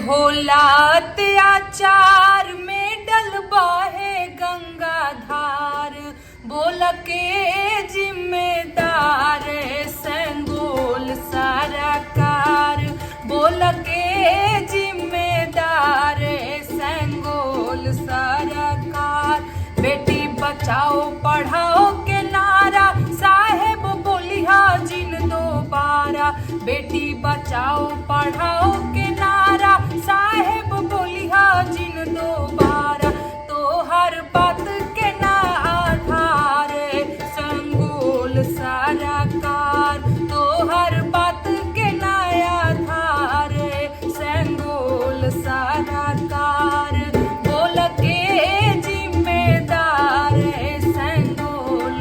होला अत्याचार में डलबा है गंगा धार। बोल के जिम्मेदार संगोल सरकार। बोल के जिम्मेदार संगोल सरकार। बेटी बचाओ पढ़ाओ के नारा साहेब बोलिया जिन दोबारा। बेटी बचाओ पढ़ाओ के नारा साहेब बोलिया जिन दोबारा। तो हर बात के ना आधार संगोल सरकार। तो हर बात के ना आधार संगोल सरकार। बोल के जिम्मेदार संगोल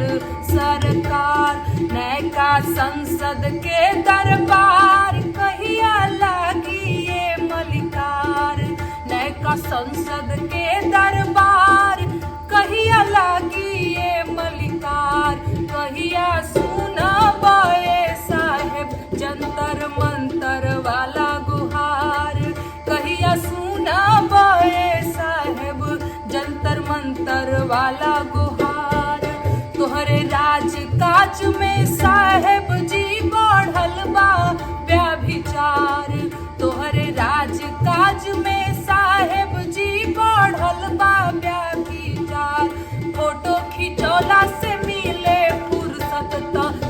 सरकार। नैका संसद के दरबार कहिया लागी ये मलिकार। नैका संसद के दरबार कहिया लागी ये मलिकार। कहिया सुनब ए साहेब जंतर मंतर वाला गुहार। कहिया सुनब ए साहेब जंतर मंतर वाला गुहार। तोहरे राज काज में साहेब जी बढ़ल बा व्यभिचार। तोहरे राज काज में साहेब जी बढ़ल बा व्यभिचार। फोटो खिचौला से मिले फुर्सत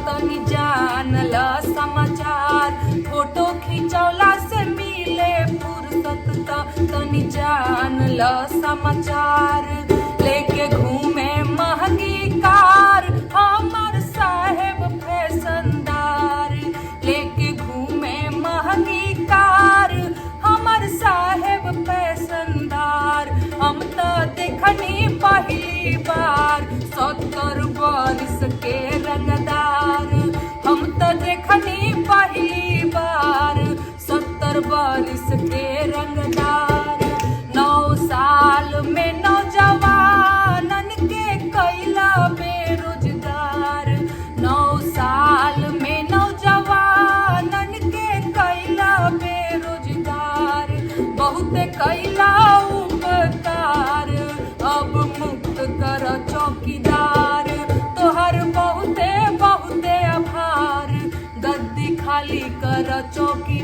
तनी जानल समाचार। फोटो खिचौला से मिले फुर्सत तनी जानल समाचार। लेके घूमे महंगी कार हमर साहेब फैशनदार। लेके घूमे महंगी कार हमर साहेब फैशनदार। हम तो देखनी पहली बार 70 बरिस के रंगदार। हम तो देखनी पहली बार 70 बरिस के रंगदार। 9 साल में नौजवानन के कैला बेरोजगार। 9 साल में नौजवानन के कैला बेरोजगार। बहुत कैला उपकार अब मुक्त कर चौकीदार। तोहर बहुते बहुते आभार गद्दी खाली कर चौकी